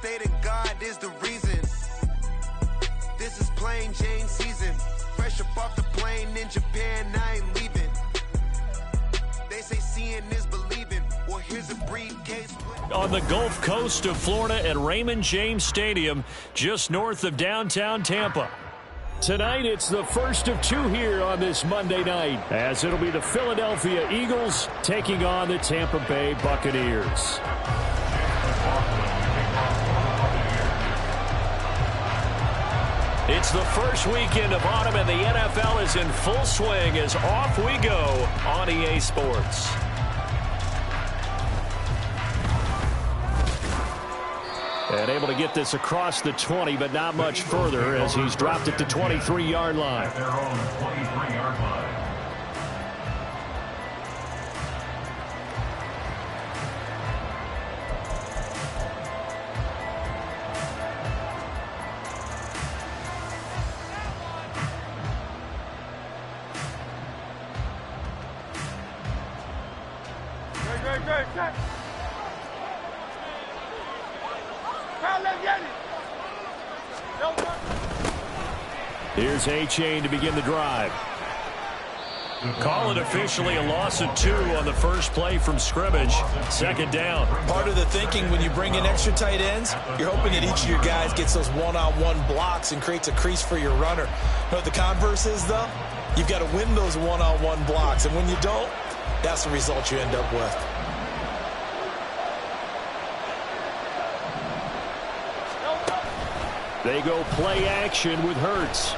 Faith in God is the reason. This is plain Jane season. Fresh up off the plane in Japan, I ain't leaving. They say seeing is believing. Well, here's a briefcase. On the Gulf Coast of Florida at Raymond James Stadium, just north of downtown Tampa. Tonight, it's the first of two here on this Monday night, as it'll be the Philadelphia Eagles taking on the Tampa Bay Buccaneers. It's the first weekend of autumn, and the NFL is in full swing as off we go on EA Sports. And able to get this across the 20, but not much further as he's dropped it to 23-yard line. At their own 23-yard line. Great. Here's A-Chain to begin the drive. Call it officially a loss of 2 on the first play from scrimmage. Second down. Part of the thinking when you bring in extra tight ends, you're hoping that each of your guys gets those one-on-one blocks and creates a crease for your runner. You know what the converse is, though? You've got to win those one-on-one blocks, and when you don't, that's the result you end up with. They go play action with Hurts.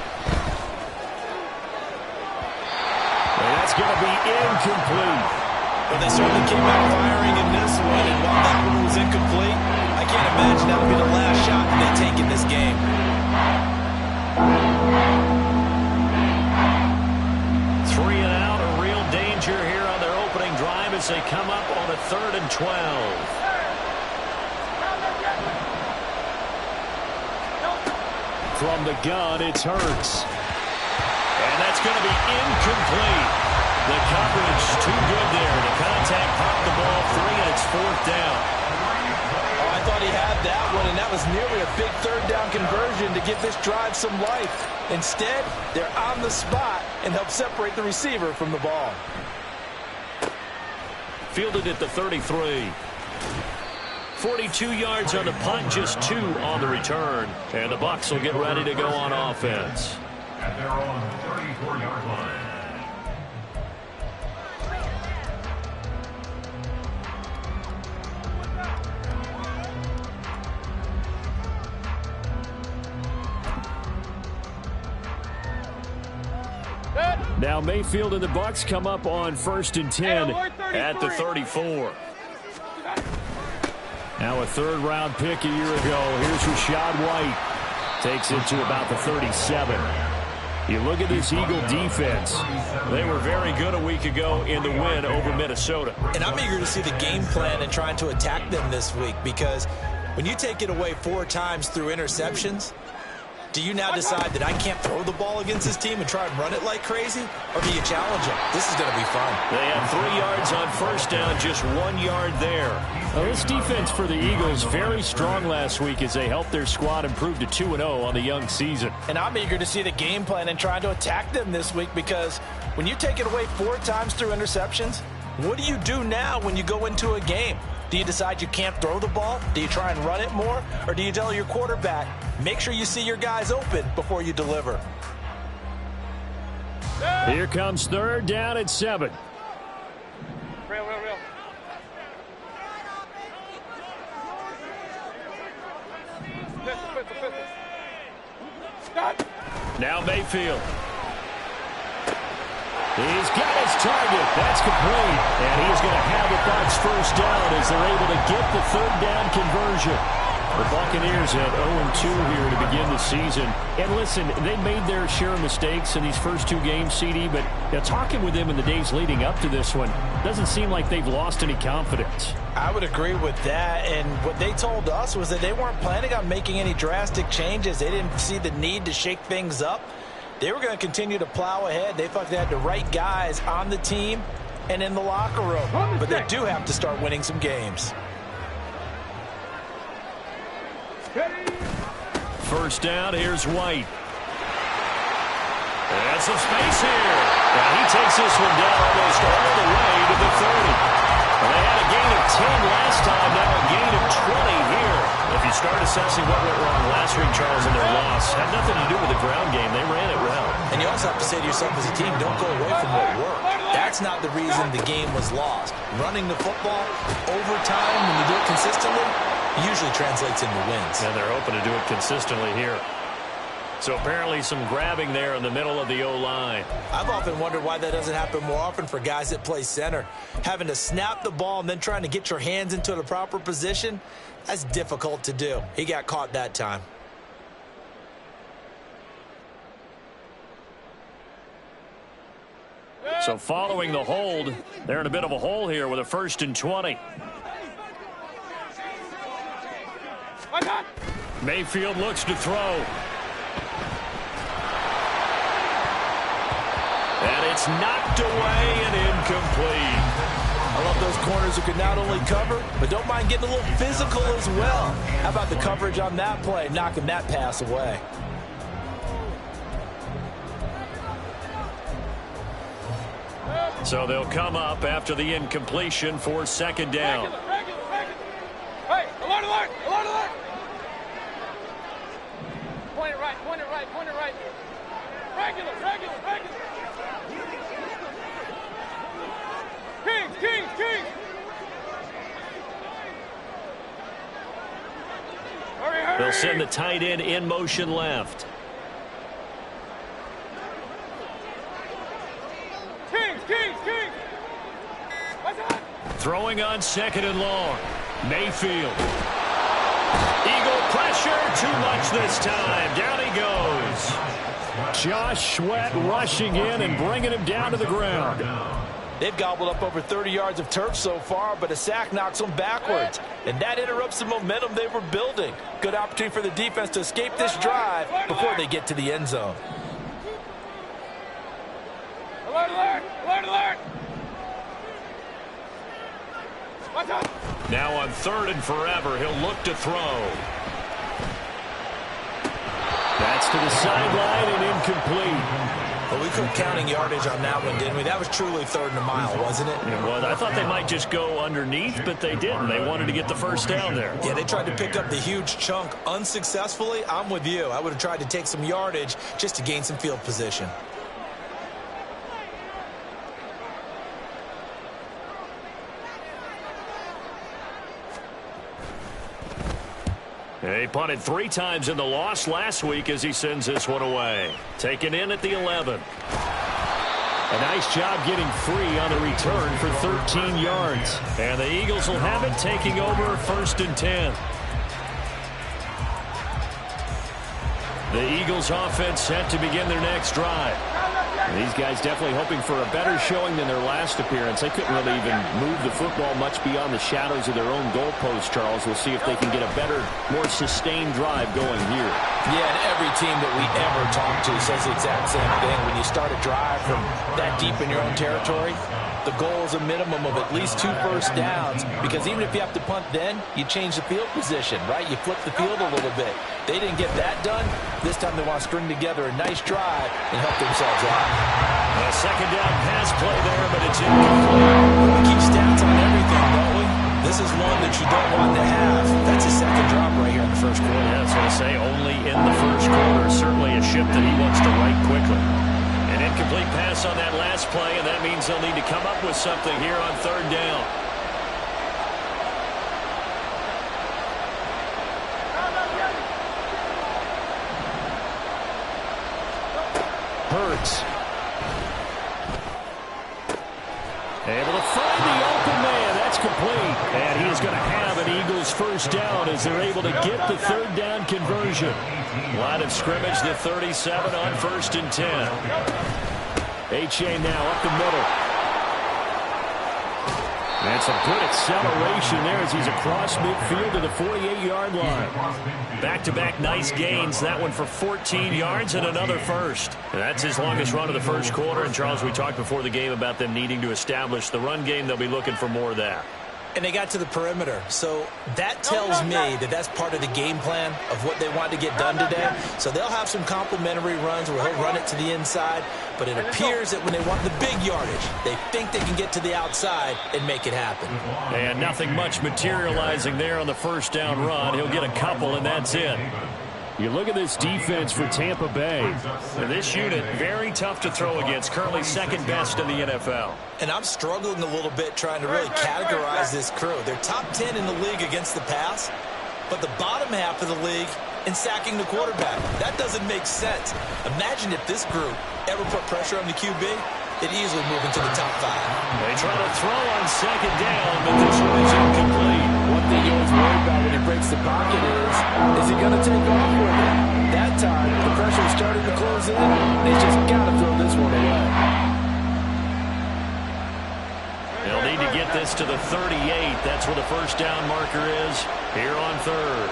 And that's going to be incomplete. But they certainly came out firing in this one, and while that one was incomplete, I can't imagine that will be the last shot that they take in this game. 3 and out, a real danger here on their opening drive as they come up on a 3rd and 12. From the gun, it's Hurts. And that's going to be incomplete. The coverage too good there. The contact popped the ball 3, and it's 4th down. Oh, I thought he had that one, and that was nearly a big 3rd down conversion to give this drive some life. Instead, they're on the spot and help separate the receiver from the ball. Fielded at the 33. 42 yards on the punt, just 2 on the return. And the Bucs will get ready to go on offense. At their own 34-yard line. Now Mayfield and the Bucs come up on 1st and 10 at the 34. Now a 3rd-round pick a year ago. Here's Rachaad White. Takes it to about the 37. You look at this Eagle defense. They were very good a week ago in the win over Minnesota. And I'm eager to see the game plan and trying to attack them this week, because when you take it away 4 times through interceptions, do you now decide that I can't throw the ball against this team and try and run it like crazy? Or do you challenge them? This is going to be fun. They had 3 yards on 1st down, just 1 yard there. Well, this defense for the Eagles very strong last week as they helped their squad improve to 2-0 on the young season. And I'm eager to see the game plan and trying to attack them this week, because when you take it away 4 times through interceptions, what do you do now when you go into a game? Do you decide you can't throw the ball? Do you try and run it more? Or do you tell your quarterback, make sure you see your guys open before you deliver? Here comes 3rd down at 7. Real. Now Mayfield. He's got his target. That's complete. And he's going to have the Bucs 1st down as they're able to get the 3rd down conversion. The Buccaneers at 0-2 here to begin the season. And listen, they made their share of mistakes in these first 2 games, CD, but talking with them in the days leading up to this one, doesn't seem like they've lost any confidence. I would agree with that, and what they told us was that they weren't planning on making any drastic changes. They didn't see the need to shake things up. They were going to continue to plow ahead. They thought they had the right guys on the team and in the locker room, but they do have to start winning some games. First down, here's White. And some space here. And he takes this one down almost all the way to the 30. Well, they had a gain of 10 last time, now a gain of 20 here. If you start assessing what went wrong last week, Charles, in their loss, had nothing to do with the ground game. They ran it well. And you also have to say to yourself as a team, don't go away from what worked. That's not the reason the game was lost. Running the football over time, when you do it consistently, usually translates into wins. And they're hoping to do it consistently here. So apparently some grabbing there in the middle of the O-line. I've often wondered why that doesn't happen more often for guys that play center. Having to snap the ball and then trying to get your hands into the proper position, that's difficult to do. He got caught that time. So following the hold, they're in a bit of a hole here with a 1st and 20. Mayfield looks to throw. And it's knocked away and incomplete. I love those corners who can not only cover, but don't mind getting a little physical as well. How about the coverage on that play, knocking that pass away? So they'll come up after the incompletion for 2nd down. Hey, alert, alert, alert, alert. Point it right, point it right, point it right. Regular, regular, regular. Kings, Kings, Kings. Hurry, hurry. They'll send the tight end in motion left. Kings, Kings, Kings. What's that? Throwing on 2nd and long. Mayfield. Eagle pressure, too much this time. Down he goes. Josh Sweat rushing in and bringing him down to the ground. They've gobbled up over 30 yards of turf so far, but a sack knocks them backwards. And that interrupts the momentum they were building. Good opportunity for the defense to escape this drive before they get to the end zone. Alert, alert, alert, alert. What's up? Now on 3rd and forever, he'll look to throw. That's to the sideline and incomplete. But we couldn't counting yardage on that one, didn't we? That was truly 3rd and a mile, wasn't it? It was. I thought they might just go underneath, but they didn't. They wanted to get the 1st down there. Yeah, they tried to pick up the huge chunk unsuccessfully. I'm with you. I would have tried to take some yardage just to gain some field position. He punted 3 times in the loss last week as he sends this one away. Taken in at the 11. A nice job getting free on the return for 13 yards. And the Eagles will have it, taking over 1st and 10. The Eagles offense set to begin their next drive. And these guys definitely hoping for a better showing than their last appearance. They couldn't really even move the football much beyond the shadows of their own goalpost, Charles. We'll see if they can get a better, more sustained drive going here. Yeah, and every team that we ever talk to says the exact same thing. When you start a drive from that deep in your own territory, the goal is a minimum of at least 2 first downs, because even if you have to punt then, you change the field position, right? You flip the field a little bit. They didn't get that done. This time they want to string together a nice drive and help themselves out. A 2nd down pass play there, but it's incomplete. We keep stats on everything, don't we? This is one that you don't want to have. That's a 2nd drop right here in the 1st quarter. Yeah, that's what I say. Only in the 1st quarter. Certainly a ship that he wants to right quickly. An incomplete pass on that last play, and that means they'll need to come up with something here on 3rd down. Hurts. Able to find the open man. That's complete. And he is going to have an Eagles 1st down as they're able to get the 3rd down conversion. Line of scrimmage, the 37 on 1st and 10. H.A. now up the middle. And some good acceleration there as he's across midfield to the 48-yard line. Back-to-back nice gains. That one for 14 yards and another 1st. And that's his longest run of the 1st quarter. And, Charles, we talked before the game about them needing to establish the run game. They'll be looking for more of that. And they got to the perimeter. So that tells me that that's part of the game plan of what they want to get done today. So they'll have some complimentary runs where he'll run it to the inside. But it appears that when they want the big yardage, they think they can get to the outside and make it happen. And nothing much materializing there on the first down run. He'll get a couple, and that's it. You look at this defense for Tampa Bay. And this unit, very tough to throw against, currently second best in the NFL. And I'm struggling a little bit trying to really categorize this crew. They're top 10 in the league against the pass, but the bottom half of the league in sacking the quarterback. That doesn't make sense. Imagine if this group ever put pressure on the QB, it'd easily move into the top 5. They try to throw on second down, but this one is incomplete. One thing you always worry about when he breaks the pocket is he going to take off with it? That time, the pressure is starting to close in. They just got to throw this one away. They'll need to get this to the 38. That's where the first down marker is here on third.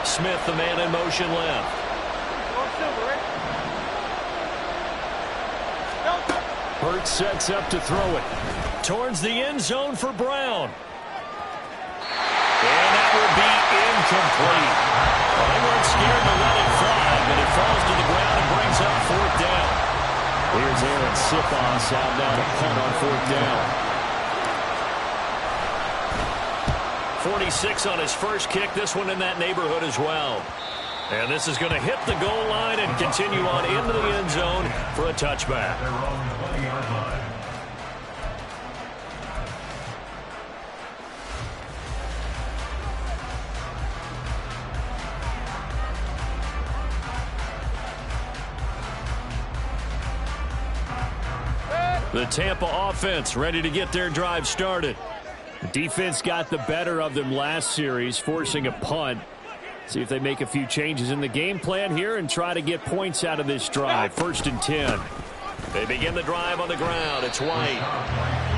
Smith, the man in motion left. Hurts sets up to throw it. Towards the end zone for Brown. And that will be incomplete. Well, they weren't scared to let it fly, but it falls to the ground and brings up fourth down. Here's Aaron Sipos out now to punt on fourth down. 46 on his first kick. This one in that neighborhood as well. And this is going to hit the goal line and continue on into the end zone for a touchback. The Tampa offense ready to get their drive started. The defense got the better of them last series, forcing a punt. See if they make a few changes in the game plan here and try to get points out of this drive. 1st and 10. They begin the drive on the ground. It's White.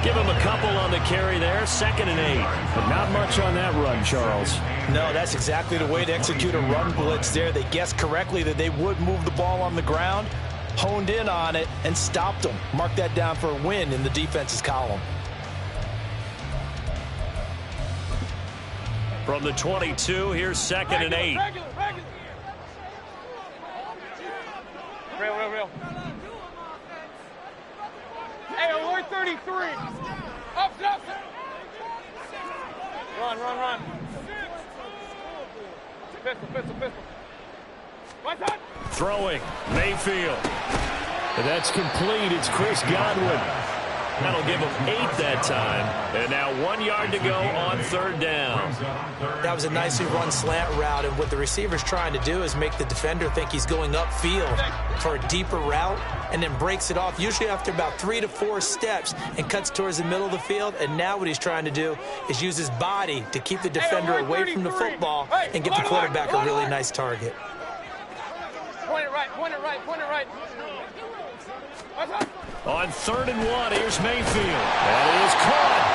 Give him a couple on the carry there. 2nd and 8. But not much on that run, Charles. No, that's exactly the way to execute a run blitz there. They guessed correctly that they would move the ball on the ground, honed in on it, and stopped them. Mark that down for a win in the defense's column. From the 22, here's 2nd and 8. Real. Hey, alert 33. Up. Run. Pistol. What's that? Throwing, Mayfield. And that's complete. It's Chris Godwin. That'll give him 8 that time. And now 1 yard to go on 3rd down. That was a nicely run slant route, and what the receiver's trying to do is make the defender think he's going upfield for a deeper route and then breaks it off, usually after about 3 to 4 steps, and cuts towards the middle of the field. And now what he's trying to do is use his body to keep the defender away from the football and give the quarterback a really nice target. Point it right. On 3rd and 1, here's Mayfield. That is caught.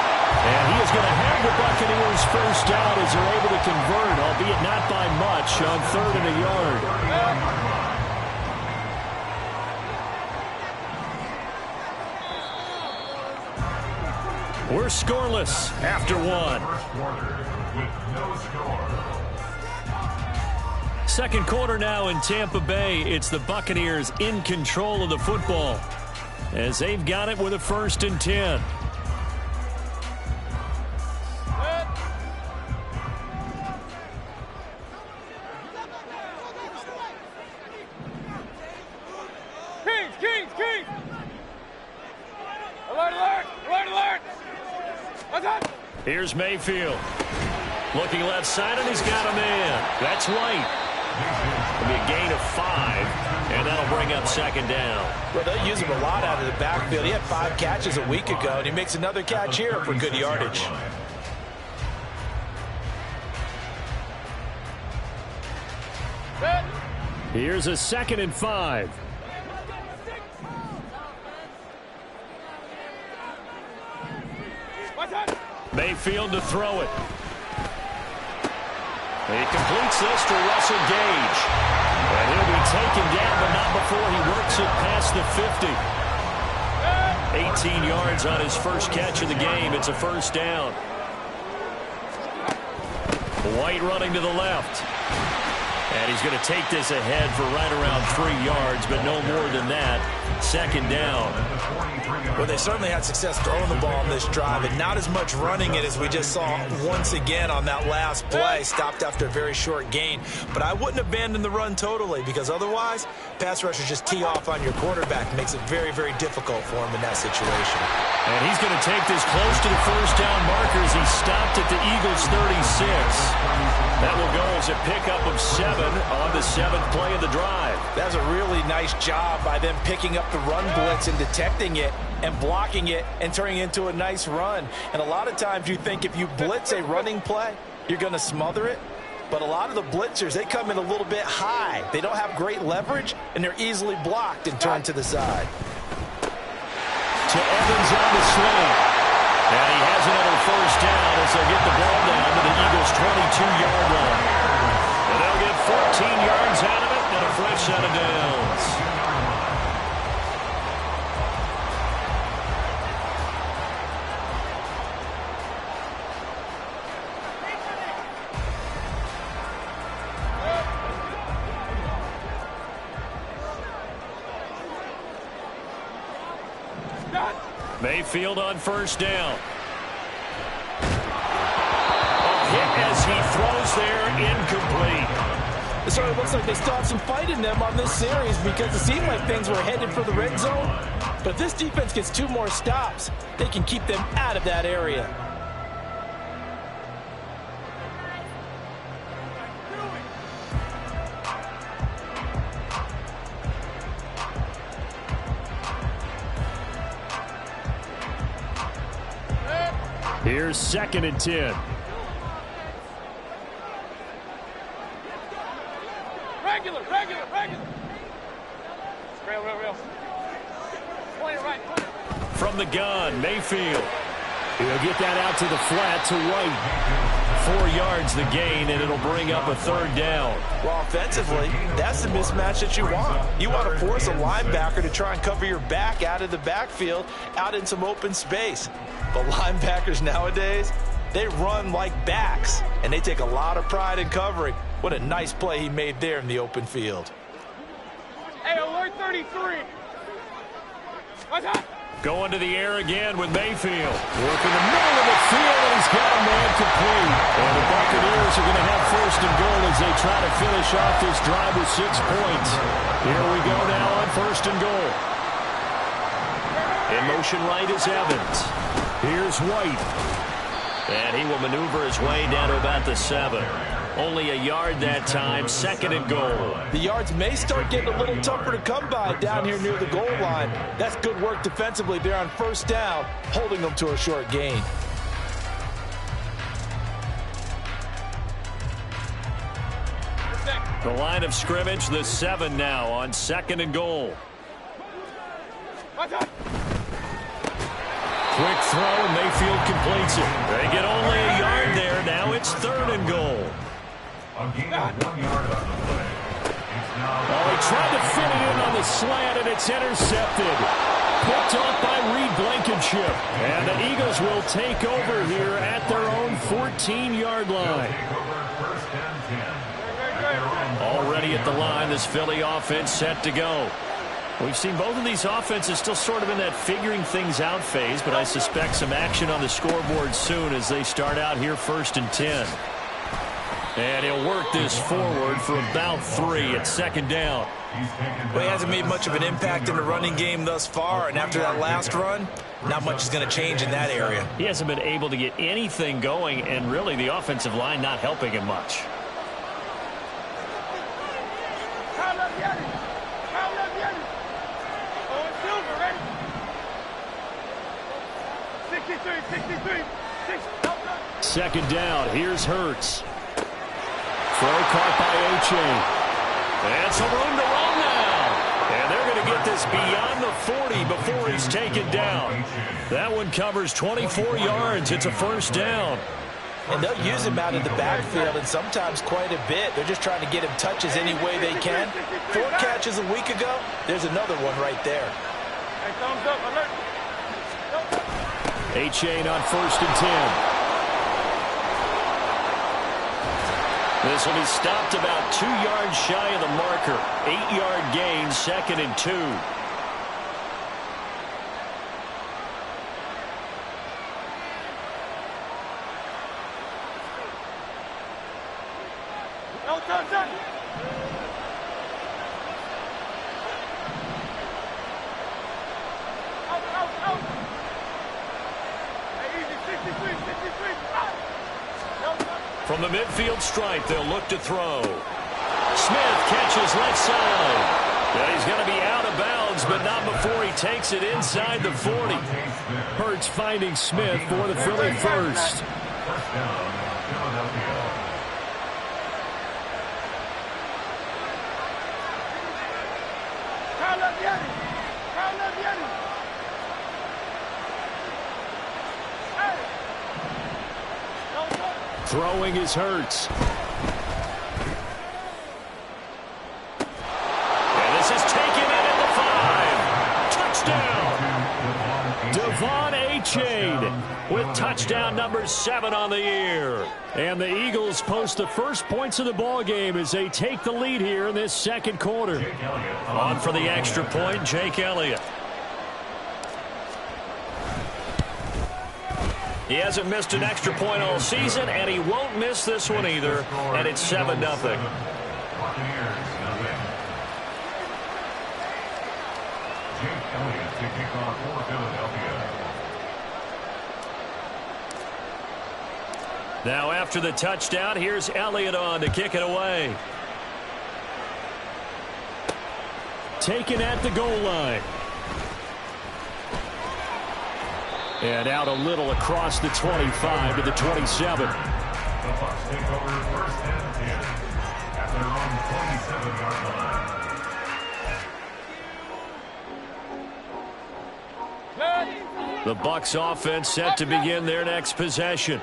And he is going to have the Buccaneers first down as they're able to convert, albeit not by much, on 3rd and a yard. We're scoreless after 1. Second quarter now in Tampa Bay. It's the Buccaneers in control of the football as they've got it with a 1st and 10. Kings. Alert. What's that? Here's Mayfield. Looking left side, and he's got a man. That's White. It'll be a gain of 5, and that'll bring up 2nd down. Well, they'll use him a lot out of the backfield. He had 5 catches a week ago, and he makes another catch here for good yardage. Here's a 2nd and 5. Mayfield to throw it. He completes this to Russell Gage. And he'll be taken down, but not before he works it past the 50. 18 yards on his first catch of the game. It's a first down. White running to the left. And he's going to take this ahead for right around 3 yards, but no more than that. Second down. Well, they certainly had success throwing the ball on this drive, and not as much running it as we just saw once again on that last play. Stopped after a very short gain. But I wouldn't abandon the run totally, because otherwise, pass rushers just tee off on your quarterback. It makes it very, very difficult for him in that situation. And he's going to take this close to the first down markers. He stopped at the Eagles' 36. That will go as a pickup of 7 on the 7th play of the drive. That's a really nice job by them picking up the run blitz and detecting it and blocking it and turning it into a nice run. And a lot of times you think if you blitz a running play, you're going to smother it. But a lot of the blitzers, they come in a little bit high. They don't have great leverage, and they're easily blocked and turned to the side. To Evans on the sling. And he has another first down as they'll get the ball down to the Eagles' 22-yard line. And they'll get 14 yards out of it and a fresh set of downs. Mayfield on first down. A hit as he throws there, incomplete. So it looks like they still have some fight in them on this series, because it seemed like things were headed for the red zone. But if this defense gets 2 more stops, they can keep them out of that area. Here's 2nd and 10. Regular. Real. Point it right. From the gun, Mayfield. He'll get that out to the flat to White. 4 yards the gain, and it'll bring up a 3rd down. Well, offensively, that's the mismatch that you want. You want to force a linebacker to try and cover your back out of the backfield, out in some open space. But linebackers nowadays, they run like backs, and they take a lot of pride in covering. What a nice play he made there in the open field. Hey, alert 33. What's up? Going to the air again with Mayfield. Working the middle of the field, and he's got a man complete. And the Buccaneers are going to have 1st and goal as they try to finish off this drive with 6 points. Here we go now on 1st and goal. In motion right is Evans. Here's White. And he will maneuver his way down to about the 7. Only a yard that time, 2nd and goal. The yards may start getting a little tougher to come by down here near the goal line. That's good work defensively there on 1st down, holding them to a short gain. The line of scrimmage, the 7 now on 2nd and goal. Quick throw, and Mayfield completes it. They get only a yard there. Now it's 3rd and goal. A gain of 1 yard on the play. Oh, he tried to fit it in on the slant, and it's intercepted. Picked off by Reed Blankenship. And the Eagles will take over here at their own 14-yard line. Already at the line, this Philly offense set to go. We've seen both of these offenses still sort of in that figuring things out phase, but I suspect some action on the scoreboard soon as they start out here 1st and 10. And he'll work this forward for about 3 at 2nd down. Well, he hasn't made much of an impact in the running game thus far, and after that last run, not much is going to change in that area. He hasn't been able to get anything going, and really the offensive line not helping him much. Second down. Here's Hurts. Throw caught by Oche. And some room to run now. And they're going to get this beyond the 40 before he's taken down. That one covers 24 yards. It's a 1st down. And they'll use him out of the backfield, and sometimes quite a bit. They're just trying to get him touches any way they can. 4 catches a week ago. There's another one right there. Hey, thumbs up, alert. A-Chain on 1st and 10. This will be stopped about 2 yards shy of the marker. 8-yard gain, 2nd and 2. From the midfield stripe, they'll look to throw. Smith catches left side. Yeah, he's going to be out of bounds, but not before he takes it inside the 40. Hurts finding Smith for the Philly first. First down, Philadelphia. Throwing is Hurts. And this is taken in at the 5. Touchdown. Devon A-Chain with touchdown number 7 on the year. And the Eagles post the first points of the ball game as they take the lead here in this second quarter. On for the extra point, Jake Elliott. He hasn't missed an extra point all season, and he won't miss this one either, and it's 7-0. Now after the touchdown, here's Elliott on to kick it away. Taken at the goal line. And out a little across the 25 to the 27. The Bucs take over 1st and 10 at their own 27-yard line. The Bucs offense set to begin their next possession.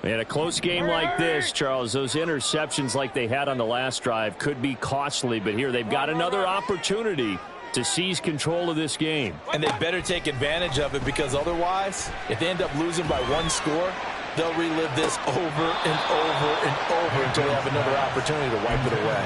In a close game like this, Charles, those interceptions like they had on the last drive could be costly, but here they've got another opportunity to seize control of this game. And they better take advantage of it, because otherwise, if they end up losing by 1 score, they'll relive this over and over and over until they have another opportunity to wipe it away.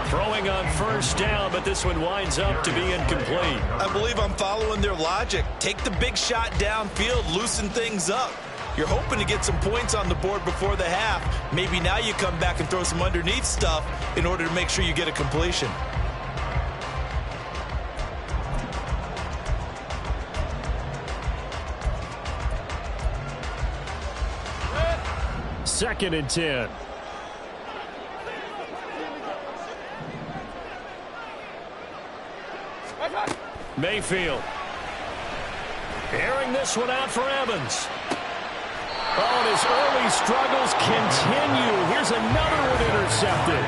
Throwing on 1st down, but this one winds up to be incomplete. I believe I'm following their logic. Take the big shot downfield, loosen things up. You're hoping to get some points on the board before the half. Maybe now you come back and throw some underneath stuff in order to make sure you get a completion. 2nd and 10. Mayfield. Airing this one out for Evans. Oh, and his early struggles continue. Here's another one intercepted.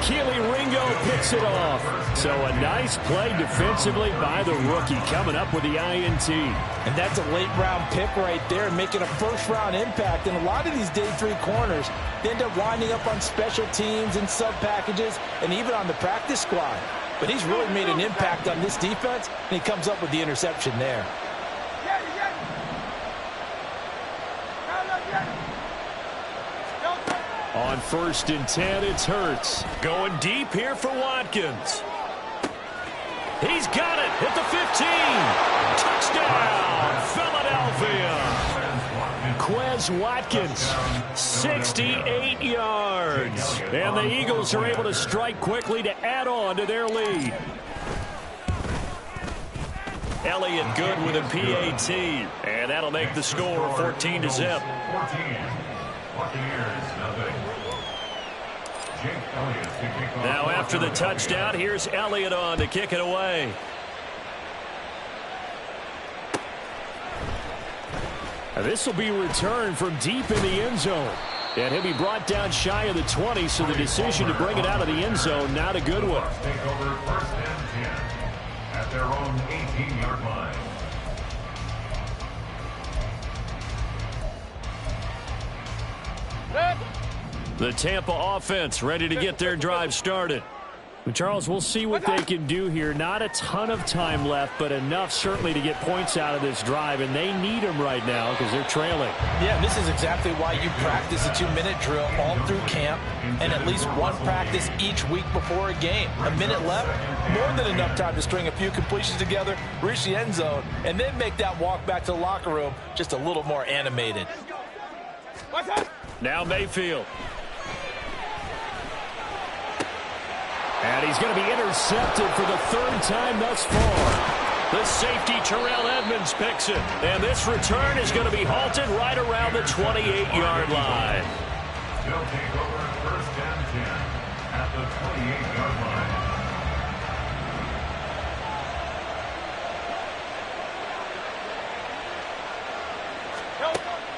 Keely Ringo picks it off. So a nice play defensively by the rookie, coming up with the INT. And that's a late-round pick right there, making a first-round impact. And a lot of these day 3 corners, they end up winding up on special teams and sub-packages and even on the practice squad. But he's really made an impact on this defense, and he comes up with the interception there. On 1st and 10, it's Hurts. Going deep here for Watkins. He's got it at the 15. Touchdown, Philadelphia. Quez Watkins, 68 yards. And the Eagles are able to strike quickly to add on to their lead. Elliott good with a PAT. And that'll make the score 14-0. Now after the touchdown, here's Elliott on to kick it away. This will be returned from deep in the end zone. And he'll be brought down shy of the 20, so the decision to bring it out of the end zone, not a good one. Take over 1st and 10 at their own 18-yard line. The Tampa offense ready to get their drive started. Charles, we'll see what they can do here. Not a ton of time left, but enough certainly to get points out of this drive, and they need them right now because they're trailing. Yeah, this is exactly why you practice a 2-minute drill all through camp and at least one practice each week before a game. A minute left, more than enough time to string a few completions together, reach the end zone, and then make that walk back to the locker room just a little more animated. Now Mayfield. And he's going to be intercepted for the third time thus far. The safety, Terrell Edmonds, picks it. And this return is going to be halted right around the 28-yard line. They'll take over first and 10 at the 28-yard line.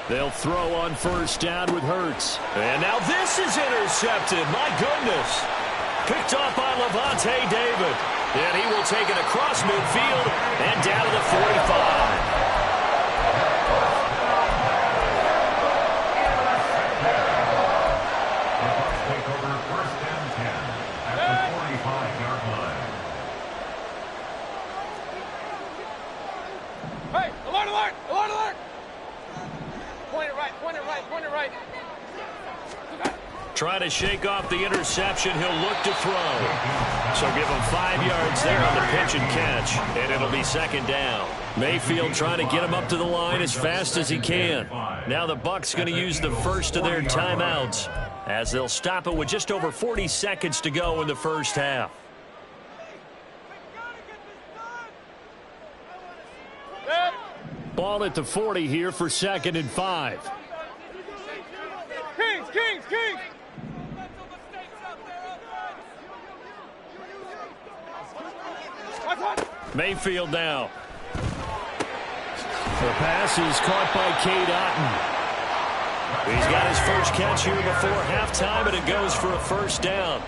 They'll throw on first down with Hurts. And now this is intercepted. My goodness. Picked off by Levante David. And he will take it across midfield and down to the 45. Take over first and 10 at the 45-yard line. Hey, alert, alert, alert, alert. Point it right, point it right, point it right. Trying to shake off the interception. He'll look to throw. So give him 5 yards there on the pitch and catch. And it'll be second down. Mayfield trying to get him up to the line as fast as he can. Now the Bucs going to use the first of their timeouts as they'll stop it with just over 40 seconds to go in the first half. Ball at the 40 here for 2nd and 5. Kings, Kings, Kings. Mayfield now. The pass is caught by Cade Otton. He's got his first catch here before halftime, and it goes for a first down.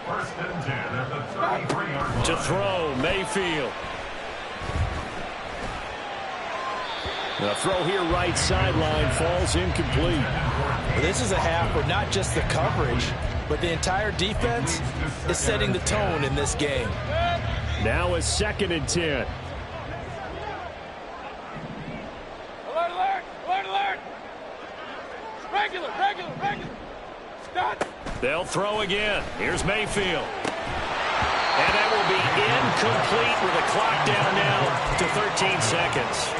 First and 10 at the 33-yard line. To throw, Mayfield. The throw here right sideline falls incomplete. Well, this is a half where not just the coverage, but the entire defense is setting the tone in this game. Now a 2nd and 10. Alert, alert, alert, alert. Regular, regular, regular. Stop. They'll throw again. Here's Mayfield. And that will be incomplete with the clock down now to 13 seconds.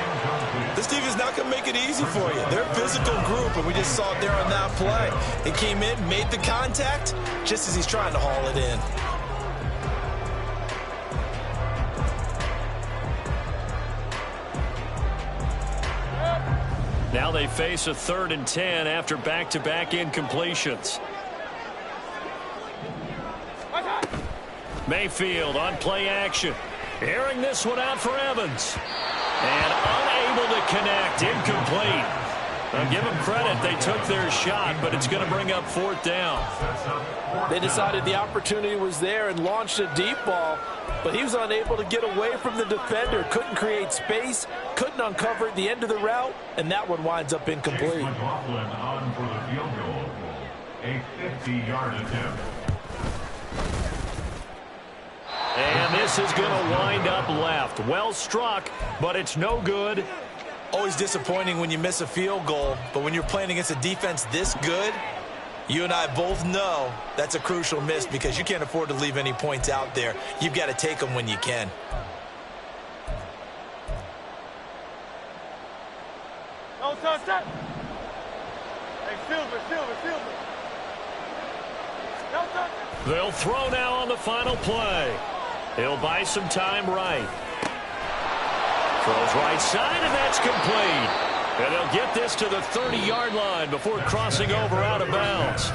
This team is not going to make it easy for you. They're a physical group, and we just saw it there on that play. It came in, made the contact, just as he's trying to haul it in. Now they face a 3rd and 10 after back-to-back incompletions. Mayfield on play action. Airing this one out for Evans. And unable to connect. Incomplete. I'll give them credit. They took their shot, but it's going to bring up 4th down. They decided the opportunity was there and launched a deep ball, but he was unable to get away from the defender. Couldn't create space, couldn't uncover the end of the route, and that one winds up incomplete. McLaughlin on for the field goal. A 50-yard attempt. And this is going to wind up left. Well struck, but it's no good. Always disappointing when you miss a field goal, but when you're playing against a defense this good, you and I both know that's a crucial miss because you can't afford to leave any points out there. You've got to take them when you can. No, stop. Hey, Silver, Silver, Silver. No, stop. They'll throw now on the final play. He'll buy some time right. Throws right side, and that's complete. And they'll get this to the 30-yard line before crossing over out of bounds.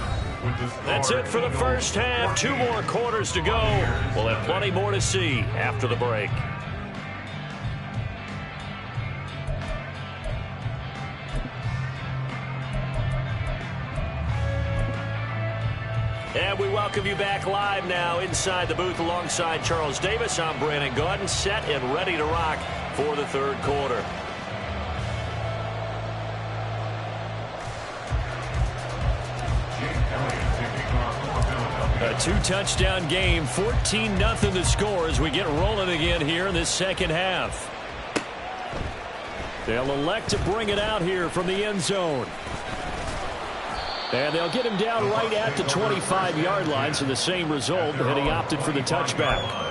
That's it for the first half. 2 more quarters to go. We'll have plenty more to see after the break. And we welcome you back live now inside the booth alongside Charles Davis. I'm Brandon Gaudin, set and ready to rock for the 3rd quarter. Elliott taking off for Philadelphia. A two-touchdown game, 14-0 the score as we get rolling again here in this second half. They'll elect to bring it out here from the end zone. And they'll get him down right at the 25-yard line, so the same result, and he opted for the touchback.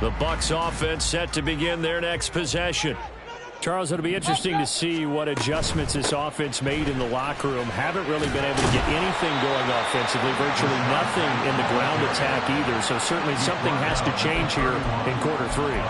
The Bucs offense set to begin their next possession. Charles, it'll be interesting to see what adjustments this offense made in the locker room. Haven't really been able to get anything going offensively, virtually nothing in the ground attack either. So certainly something has to change here in quarter three.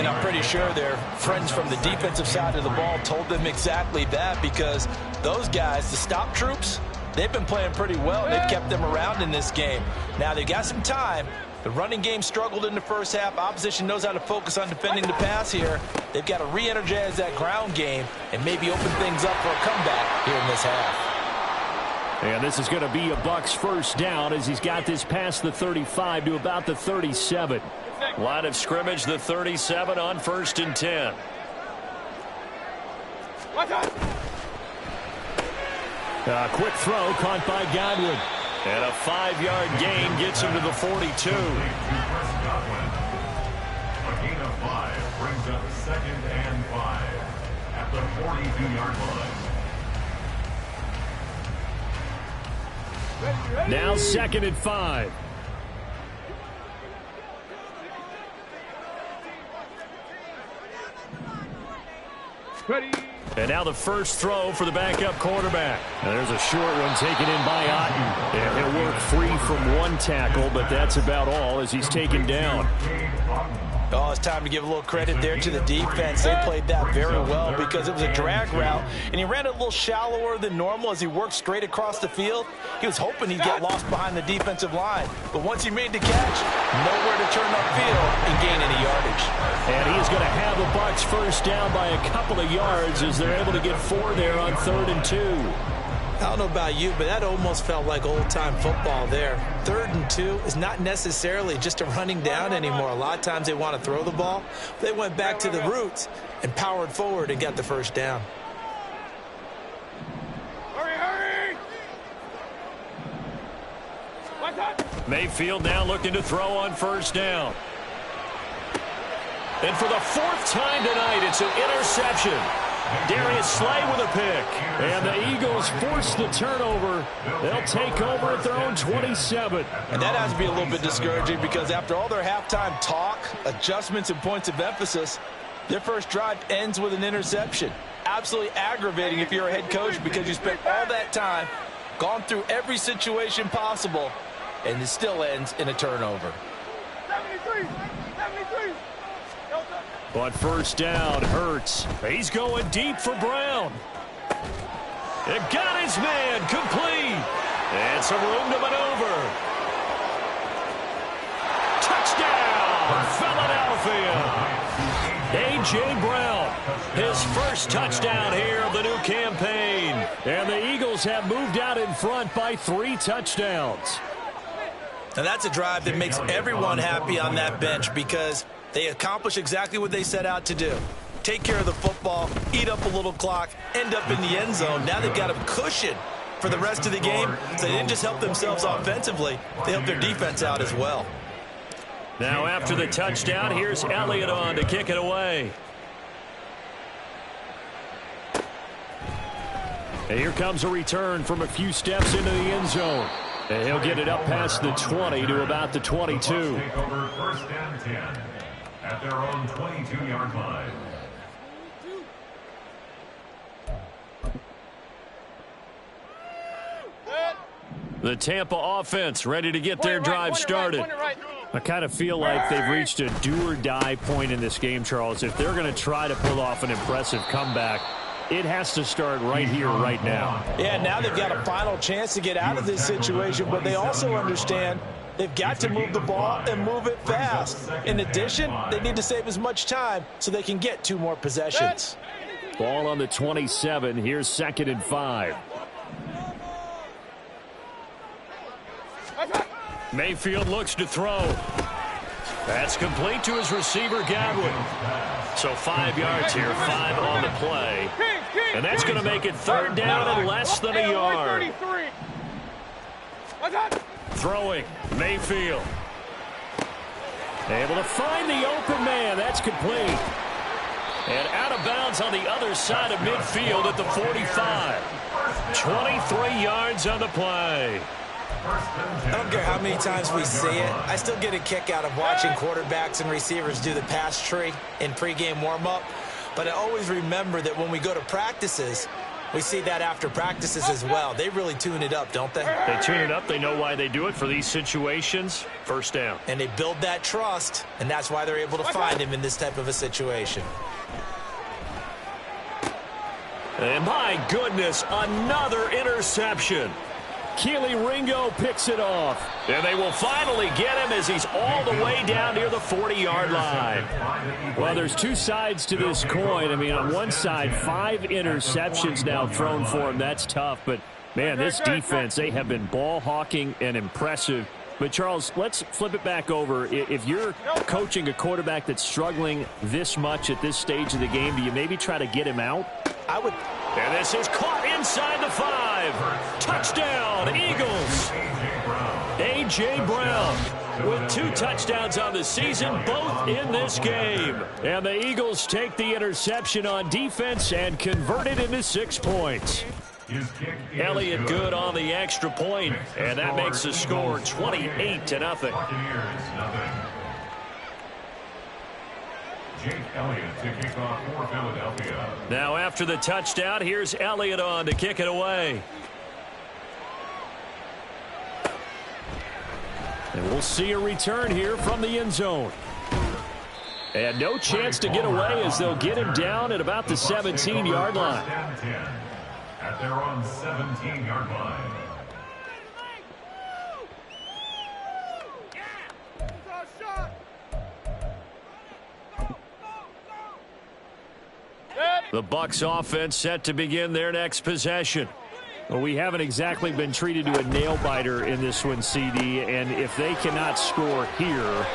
And I'm pretty sure their friends from the defensive side of the ball told them exactly that, because those guys, the stop troops, they've been playing pretty well. They've kept them around in this game. Now they've got some time. The running game struggled in the first half. Opposition knows how to focus on defending the pass here. They've got to re-energize that ground game and maybe open things up for a comeback here in this half. And this is going to be a Bucs first down as he's got this past the 35 to about the 37. Line of scrimmage, the 37 on 1st and 10. A quick throw caught by Godwin. And a 5-yard gain gets him to the 42. A gain of 5 brings up 2nd and 5 at the 42-yard line. Now 2nd and 5. Ready. And now the first throw for the backup quarterback. Now there's a short one taken in by Otten. And he'll work free from one tackle, but that's about all as he's taken down. Oh, it's time to give a little credit there to the defense. They played that very well because it was a drag route, and he ran it a little shallower than normal as he worked straight across the field. He was hoping he'd get lost behind the defensive line, but once he made the catch, nowhere to turn upfield and gain any yardage. And he is going to have the Bucs first down by a couple of yards as they're able to get 4 there on 3rd and 2. I don't know about you, but that almost felt like old-time football there. 3rd and 2 is not necessarily just a running down anymore. A lot of times they want to throw the ball. They went back to the roots and powered forward and got the first down. Hurry, hurry! Mayfield now looking to throw on 1st down. And for the 4th time tonight, it's an interception. Darius Slay with a pick. And the Eagles force the turnover. They'll take over at their own 27. And that has to be a little bit discouraging because after all their halftime talk, adjustments, and points of emphasis, their first drive ends with an interception. Absolutely aggravating if you're a head coach because you spent all that time, gone through every situation possible, and it still ends in a turnover. 73! But first down, Hurts. He's going deep for Brown. It got his man complete. And some room to maneuver. Touchdown, Philadelphia. A.J. Brown, his first touchdown here of the new campaign. And the Eagles have moved out in front by 3 touchdowns. And that's a drive that makes everyone happy on that bench because they accomplish exactly what they set out to do. Take care of the football, eat up a little clock, end up in the end zone. Now they've got a cushion for the rest of the game. So they didn't just help themselves offensively, they helped their defense out as well. Now after the touchdown, here's Elliott on to kick it away. And here comes a return from a few steps into the end zone. And he'll get it up past the 20 to about the 22. Take over 1st and 10 at their own 22-yard line. The Tampa offense ready to get their drive started. I kind of feel like they've reached a do-or-die point in this game, Charles. If they're going to try to pull off an impressive comeback, it has to start right here, right now. Yeah, now they've got a final chance to get out of this situation, but they also understand they've got to move the ball and move it fast. In addition, they need to save as much time so they can get 2 more possessions. Ball on the 27. Here's 2nd and 5. Mayfield looks to throw. That's complete to his receiver, Godwin. So 5 yards here, 5 on the play. And that's going to make it third down and less than a yard. Throwing, Mayfield. Able to find the open man. That's complete. And out of bounds on the other side of midfield at the 45. 23 yards on the play. I don't care how many times we see it. I still get a kick out of watching quarterbacks and receivers do the pass tree in pregame warm-up. But I always remember that when we go to practices, we see that after practices as well. They really tune it up, don't they? They tune it up. They know why they do it for these situations. First down. And they build that trust, and that's why they're able to find him in this type of a situation. And my goodness, another interception. Keely Ringo picks it off. And they will finally get him as he's all the way down near the 40-yard line. Well, there's two sides to this coin. I mean, on one side, 5 interceptions now thrown for him. That's tough. But, man, this defense, they have been ball hawking and impressive. But, Charles, let's flip it back over. If you're coaching a quarterback that's struggling this much at this stage of the game, do you maybe try to get him out? I would. And this is caught inside the 5. Touchdown, Eagles. A.J. Brown with 2 touchdowns on the season, both in this game. And the Eagles take the interception on defense and convert it into 6 points. Elliott good on the extra point, and that makes the score 28-0. Jake Elliott to kick off for Philadelphia. Now after the touchdown, here's Elliott on to kick it away. And we'll see a return here from the end zone. And no chance to get away as they'll get him down at about the 17-yard line. At their own 17-yard line. The Bucs offense set to begin their next possession. Well, we haven't exactly been treated to a nail-biter in this one, CD, and if they cannot score here,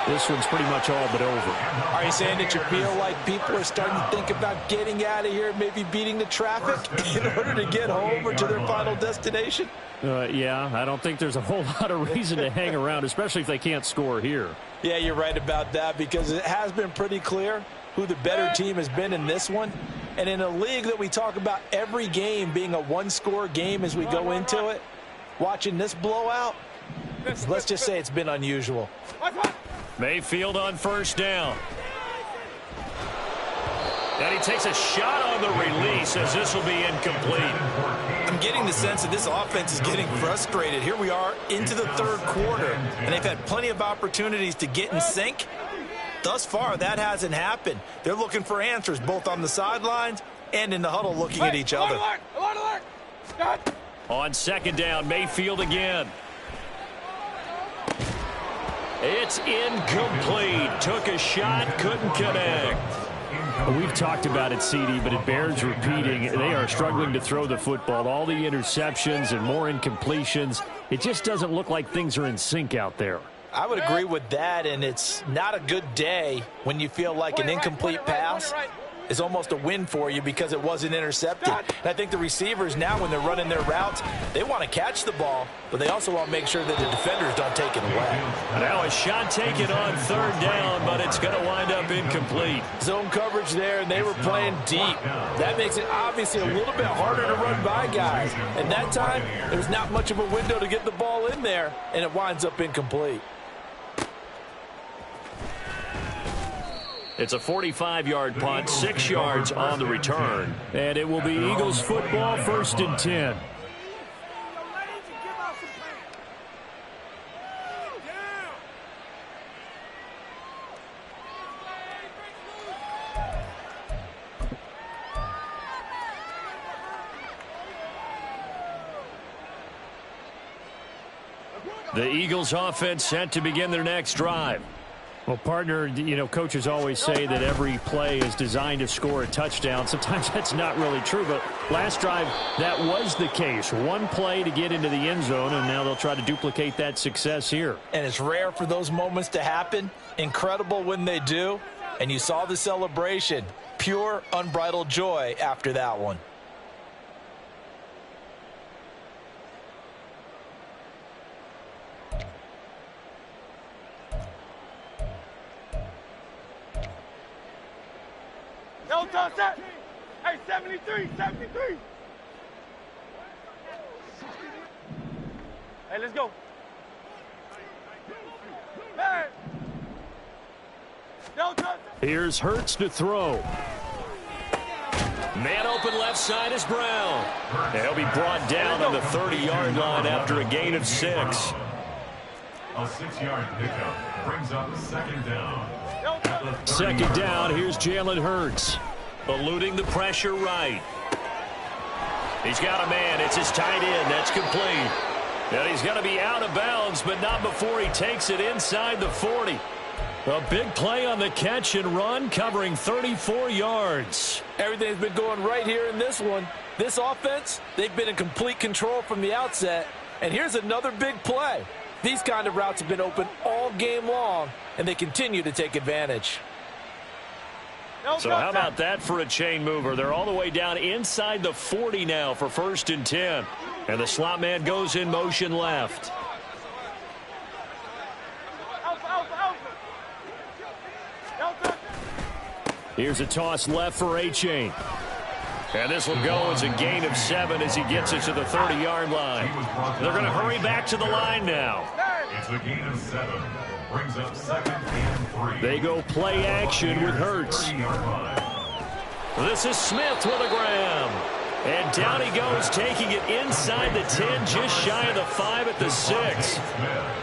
this one's pretty much all but over. Are you saying that you feel like people are starting to think about getting out of here, maybe beating the traffic in order to get home or to their final destination? Yeah, I don't think there's a whole lot of reason to hang around, especially if they can't score here. Yeah, you're right about that, because it has been pretty clear who the better team has been in this one. And in a league that we talk about every game being a one-score game as we go into it, watching this blowout, let's just say it's been unusual. Mayfield on first down. And he takes a shot on the release as this will be incomplete. I'm getting the sense that this offense is getting frustrated. Here we are into the third quarter, and they've had plenty of opportunities to get in sync. Thus far, that hasn't happened. They're looking for answers both on the sidelines and in the huddle looking at each other. On second down, Mayfield again. It's incomplete. Took a shot, couldn't connect. We've talked about it, CD, but it bears repeating. They are struggling to throw the football. All the interceptions and more incompletions. It just doesn't look like things are in sync out there. I would agree with that, and it's not a good day when you feel like an incomplete pass is almost a win for you because it wasn't intercepted. And I think the receivers now, when they're running their routes, they want to catch the ball, but they also want to make sure that the defenders don't take it away. Now a shot taken on third down, but it's going to wind up incomplete. Zone coverage there, and they were playing deep. That makes it obviously a little bit harder to run by guys. And that time, there's not much of a window to get the ball in there, and it winds up incomplete. It's a 45-yard punt, 6 yards on the return. And it will be Eagles football, 1st and 10. The Eagles offense set to begin their next drive. Well, partner, you know, coaches always say that every play is designed to score a touchdown. Sometimes that's not really true, but last drive, that was the case. One play to get into the end zone, and now they'll try to duplicate that success here. And it's rare for those moments to happen. Incredible when they do. And you saw the celebration. Pure, unbridled joy after that one. No touch that. Hey, 73, 73. Hey, let's go. Hey. No touch. Here's Hurts to throw. Man open left side is Brown. And he'll be brought down on the 30-yard line after a gain of 6. A 6-yard pickup brings up second down. Second down, here's Jalen Hurts. Eluding the pressure right. He's got a man. It's his tight end. That's complete. And he's going to be out of bounds, but not before he takes it inside the 40. A big play on the catch and run, covering 34 yards. Everything's been going right here in this one. This offense, they've been in complete control from the outset. And here's another big play. These kind of routes have been open all game long, and they continue to take advantage. So how about that for a chain mover? They're all the way down inside the 40 now for 1st and 10. And the slot man goes in motion left. Here's a toss left for A-Chain. And this will go as a gain of 7 as he gets it to the 30-yard line. They're going to hurry back to the line now. It's a gain of 7. Brings up 2nd and 3. They go play action with Hurts. This is Smith with a grab. And down he goes, taking it inside the 10, just shy of the 5 at the 6.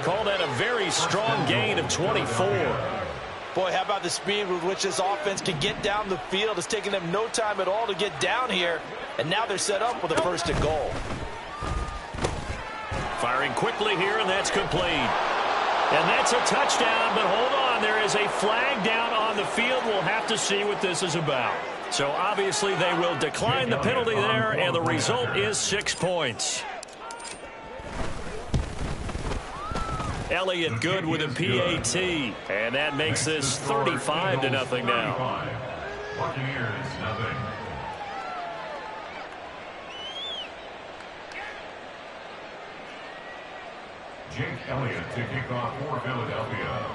Call that a very strong gain of 24. Boy, how about the speed with which this offense can get down the field? It's taking them no time at all to get down here. And now they're set up with a 1st and goal. Firing quickly here, and that's complete. And that's a touchdown, but hold on. There is a flag down on the field. We'll have to see what this is about. So obviously they will decline the penalty there, and the result is 6 points. Elliott good with a PAT, and that makes this 35-0 now. Buccaneers, nothing. Jake Elliott to kick off for Philadelphia.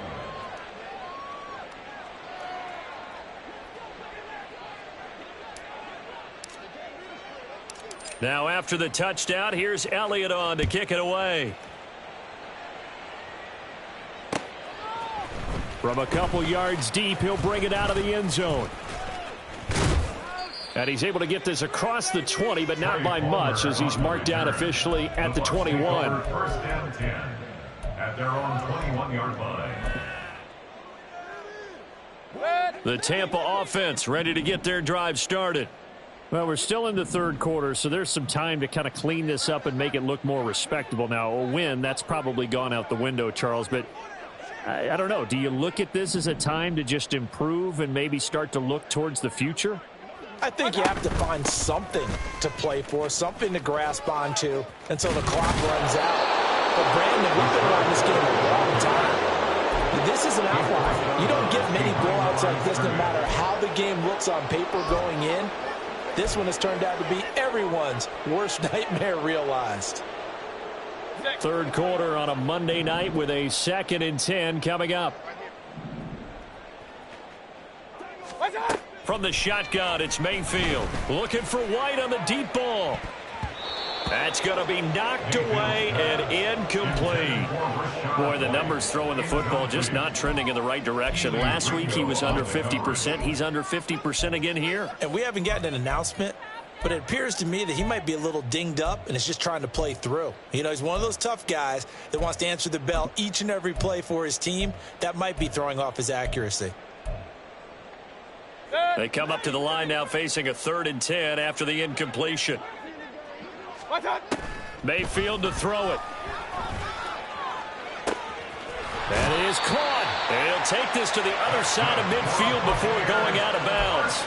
Now after the touchdown, here's Elliott on to kick it away. From a couple yards deep, he'll bring it out of the end zone. And he's able to get this across the 20, but not by much, as he's marked down officially at the 21. 1st and 10 at their own 21-yard line. The Tampa offense ready to get their drive started. Well, we're still in the 3rd quarter, so there's some time to kind of clean this up and make it look more respectable. Now, a win, that's probably gone out the window, Charles, but I don't know. Do you look at this as a time to just improve and maybe start to look towards the future? I think you have to find something to play for, something to grasp onto until the clock runs out. But Brandon, we've been around this game a long time. This is an outlier. You don't get many blowouts like this no matter how the game looks on paper going in. This one has turned out to be everyone's worst nightmare realized. 3rd quarter on a Monday night with a 2nd and 10 coming up. From the shotgun, it's Mayfield. Looking for White on the deep ball. That's going to be knocked away and incomplete. Boy, the numbers throwing the football just not trending in the right direction. Last week he was under 50%. He's under 50% again here. And we haven't gotten an announcement, but it appears to me that he might be a little dinged up and is just trying to play through. You know, he's one of those tough guys that wants to answer the bell each and every play for his team. That might be throwing off his accuracy. They come up to the line now facing a 3rd and 10 after the incompletion. Mayfield to throw it. That is caught. And he'll take this to the other side of midfield before going out of bounds.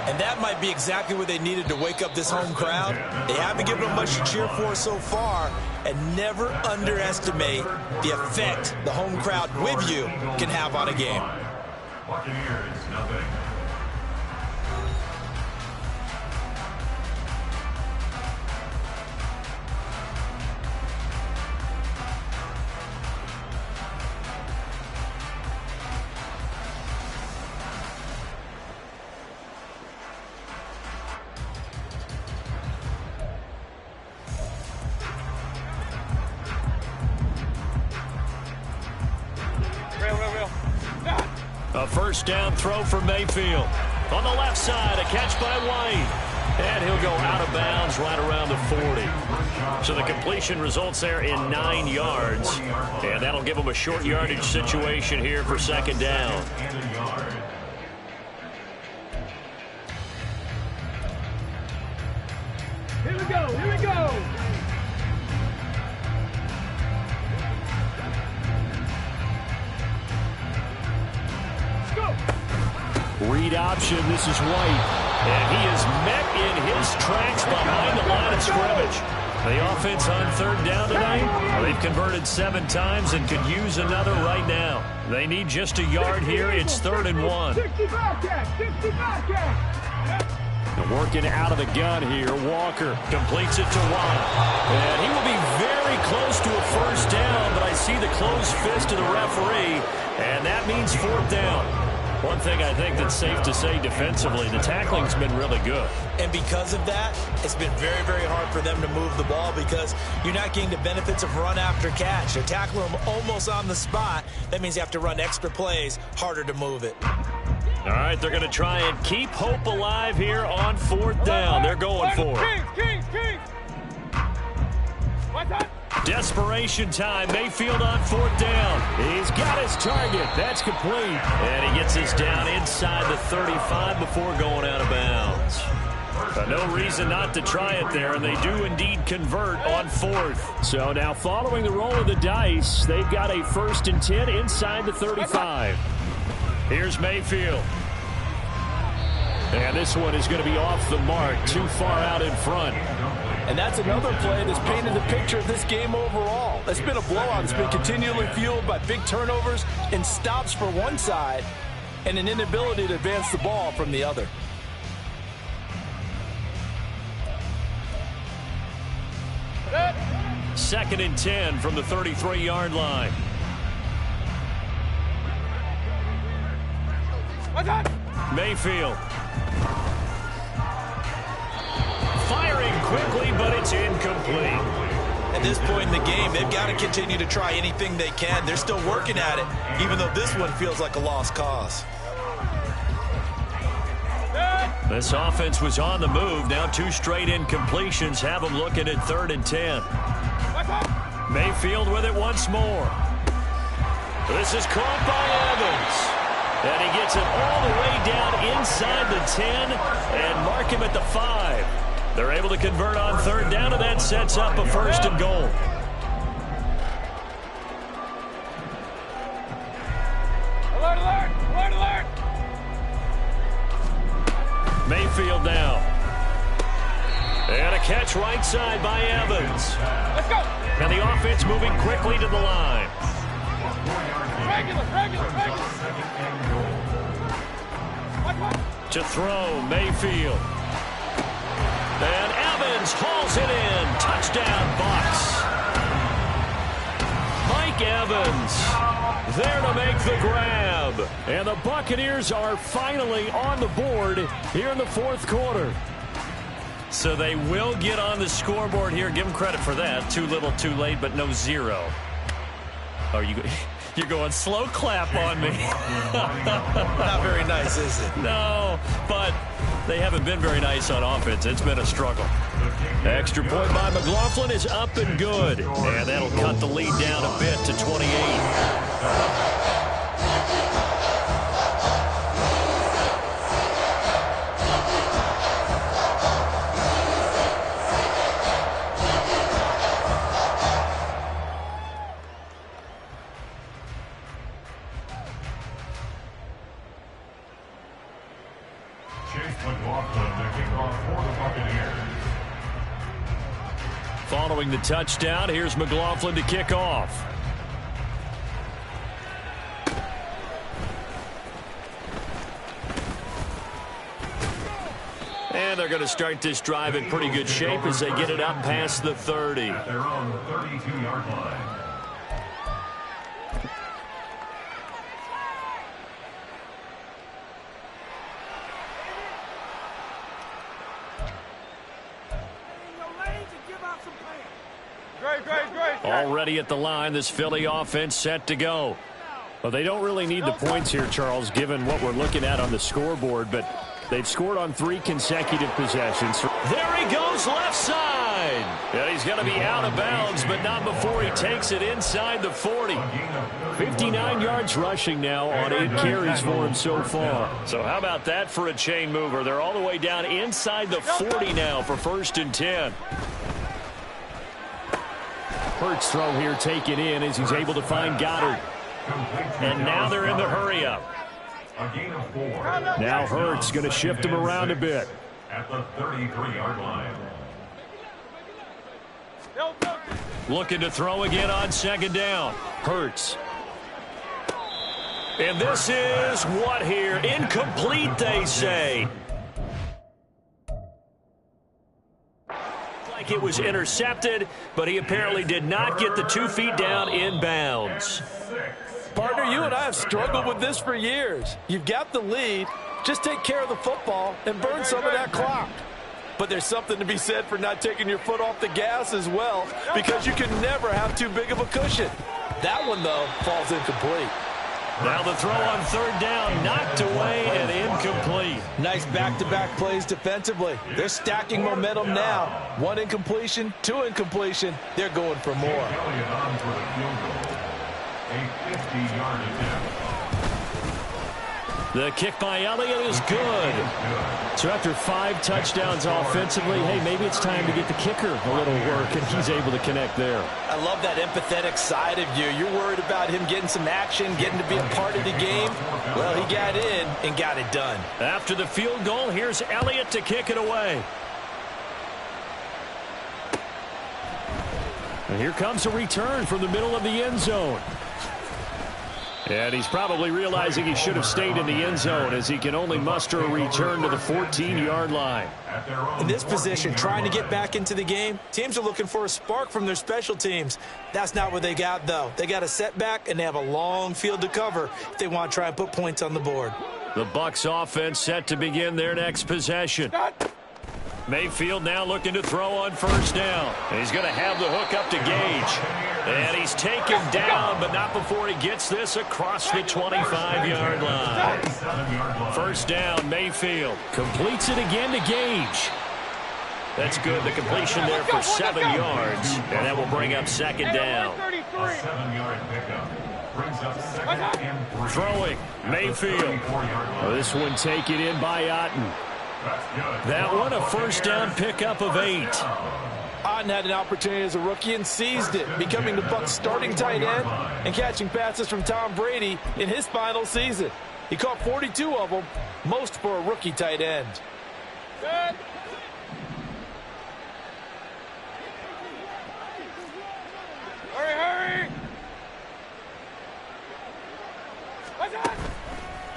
And that might be exactly what they needed to wake up this home crowd. They haven't given them much to cheer for so far, and never underestimate the effect the home crowd with you can have on a game. Buccaneers, nothing. A first down throw for Mayfield. On the left side, a catch by White. And he'll go out of bounds right around the 40. So the completion results there in 9 yards. And that'll give him a short yardage situation here for second down. Here we go, here we go. Read option, this is White. And he is met in his tracks behind the line of scrimmage. The offense on third down tonight, they've converted 7 times and could use another right now. They need just a yard here. It's 3rd and 1. 60 Bobcat, 60 Bobcat. And working out of the gun here, Walker completes it to White. And he will be very close to a first down, but I see the closed fist of the referee, and that means 4th down. One thing I think that's safe to say defensively, the tackling's been really good. And because of that, it's been very, very hard for them to move the ball because you're not getting the benefits of run after catch. They're tackling them almost on the spot. That means you have to run extra plays, harder to move it. All right, they're going to try and keep hope alive here on 4th down. They're going for it. Kings. What's that? Desperation time. Mayfield on 4th down. He's got his target. That's complete. And he gets us down inside the 35 before going out of bounds. No reason not to try it there, and they do indeed convert on 4th. So now following the roll of the dice, they've got a 1st and 10 inside the 35. Here's Mayfield. And this one is going to be off the mark, too far out in front. And that's another play that's painted the picture of this game overall. It's been a blowout. It's been continually fueled by big turnovers and stops for one side and an inability to advance the ball from the other. Second and 10 from the 33-yard line. What's that? Mayfield. Firing quickly, but it's incomplete. At this point in the game, they've got to continue to try anything they can. They're still working at it, even though this one feels like a lost cause. This offense was on the move. Now 2 straight incompletions have them looking at 3rd and 10. Mayfield with it once more. This is caught by Evans. And he gets it all the way down inside the 10 and mark him at the 5. They're able to convert on 3rd down, and that sets up a 1st and goal. Alert, alert, alert, alert. Mayfield now. And a catch right side by Evans. Let's go. And the offense moving quickly to the line. Regular. To throw, Mayfield. And Evans hauls it in. Touchdown, Bucs. Mike Evans there to make the grab. And the Buccaneers are finally on the board here in the 4th quarter. So they will get on the scoreboard here. Give them credit for that. Too little, too late, but no 0. Oh, you're going slow clap on me. Not very nice, is it? No, but they haven't been very nice on offense. It's been a struggle. Extra point by McLaughlin is up and good. And that'll cut the lead down a bit to 28. Chase McLaughlin to kick off for the Buccaneers. Following the touchdown, here's McLaughlin to kick off. And they're going to start this drive in pretty good shape as they get it up past the 30. At their own 32-yard line. Already at the line, this Philly offense set to go. Well, they don't really need the points here, Charles, given what we're looking at on the scoreboard, but they've scored on 3 consecutive possessions. There he goes, left side. And he's going to be out of bounds, but not before he takes it inside the 40. 59 yards rushing now on 8 carries for him so far. So how about that for a chain mover? They're all the way down inside the 40 now for 1st and 10. Hurts throw here taken in as he's able to find Goddard. And now they're in the hurry up. Now Hurts going to shift him around a bit. At the 33-yard line. Looking to throw again on 2nd down. Hurts. And this is what here? Incomplete, they say. Like it was intercepted, but he apparently did not get the 2 feet down in bounds. Partner, you and I have struggled with this for years. You've got the lead. Just take care of the football and burn some of that clock. But there's something to be said for not taking your foot off the gas as well, because you can never have too big of a cushion. That one, though, falls incomplete. Now the throw on 3rd down, knocked away and incomplete. Nice back-to-back plays defensively. They're stacking momentum now. 1 incompletion, 2 incompletion. They're going for more. Elliott on for the field goal. A 50-yard attempt. The kick by Elliott is good. So after 5 touchdowns offensively, hey, maybe it's time to get the kicker a little work, and he's able to connect there. I love that empathetic side of you. You're worried about him getting some action, getting to be a part of the game. Well, he got in and got it done. After the field goal, here's Elliott to kick it away. And here comes a return from the middle of the end zone. And he's probably realizing he should have stayed in the end zone as he can only muster a return to the 14-yard line. In this position, trying to get back into the game, teams are looking for a spark from their special teams. That's not what they got, though. They got a setback, and they have a long field to cover if they want to try and put points on the board. The Bucs offense set to begin their next possession. Mayfield now looking to throw on 1st down. He's going to have the hook up to Gage. And he's taken down, but not before he gets this across the 25-yard line. 1st down, Mayfield. Completes it again to Gage. That's good. The completion there for 7 yards. And that will bring up 2nd down. A 7-yard pickup. Brings up 2nd and 3. Throwing, Mayfield. Oh, this one taken in by Otten. That one a 1st down pickup of 8. Otten had an opportunity as a rookie and seized it, becoming the Bucs' starting tight end and catching passes from Tom Brady in his final season. He caught 42 of them, most for a rookie tight end. Good. Hurry, hurry.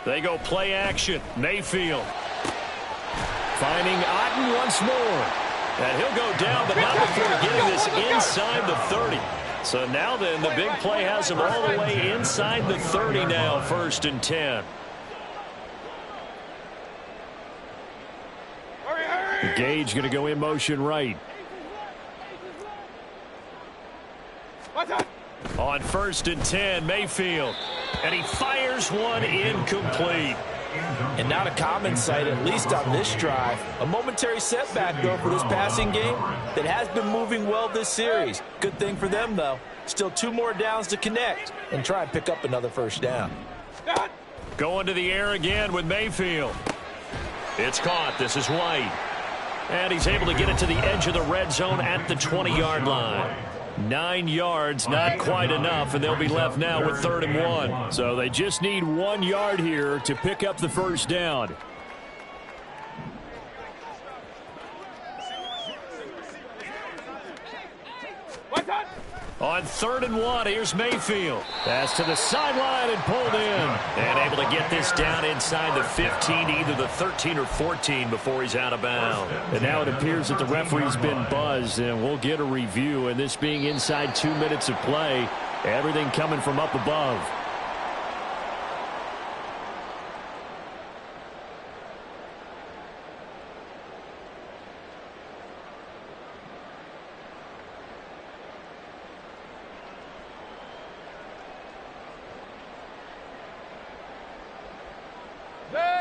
They go play action. Mayfield. Finding Otten once more. And he'll go down, but not before getting this inside the 30. So now then, the big play has him all the way inside the 30 now, 1st and 10. Gage going to go in motion right. On 1st and 10, Mayfield. And he fires one incomplete. And not a common sight, at least on this drive. A momentary setback, though, for this passing game that has been moving well this series. Good thing for them, though. Still 2 more downs to connect and try and pick up another 1st down. Going to the air again with Mayfield. It's caught. This is White. And he's able to get it to the edge of the red zone at the 20-yard line. 9 yards, not quite enough, and they'll be left now with 3rd and 1. So they just need 1 yard here to pick up the 1st down. On 3rd and 1, here's Mayfield. Pass to the sideline and pulled in. And able to get this down inside the 15, either the 13 or 14 before he's out of bounds. And now it appears that the referee's been buzzed, and we'll get a review. And this being inside 2 minutes of play, everything coming from up above.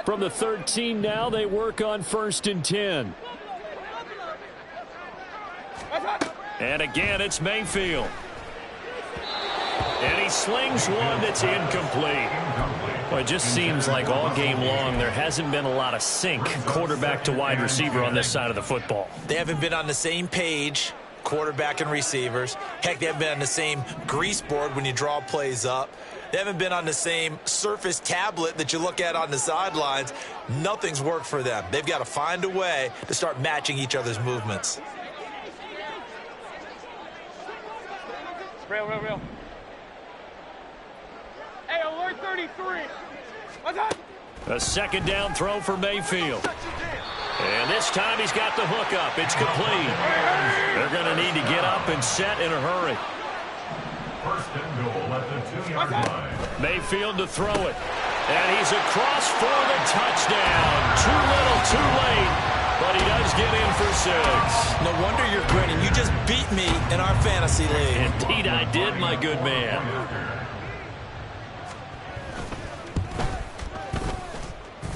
From the 13 now, they work on 1st and 10. And again, it's Mayfield. And he slings one that's incomplete. Well, it just seems like all game long there hasn't been a lot of sync quarterback to wide receiver on this side of the football. They haven't been on the same page, quarterback and receivers. Heck, they haven't been on the same grease board when you draw plays up. They haven't been on the same Surface tablet that you look at on the sidelines. Nothing's worked for them. They've got to find a way to start matching each other's movements. Real. Hey, alert 33. What's up? A 2nd down throw for Mayfield. And this time he's got the hook up. It's complete. They're going to need to get up and set in a hurry. 1st and goal at the 2-yard line. Mayfield to throw it. And he's across for the touchdown. Too little, too late. But he does get in for 6. No wonder you're grinning. You just beat me in our fantasy league. Indeed I did, my good man.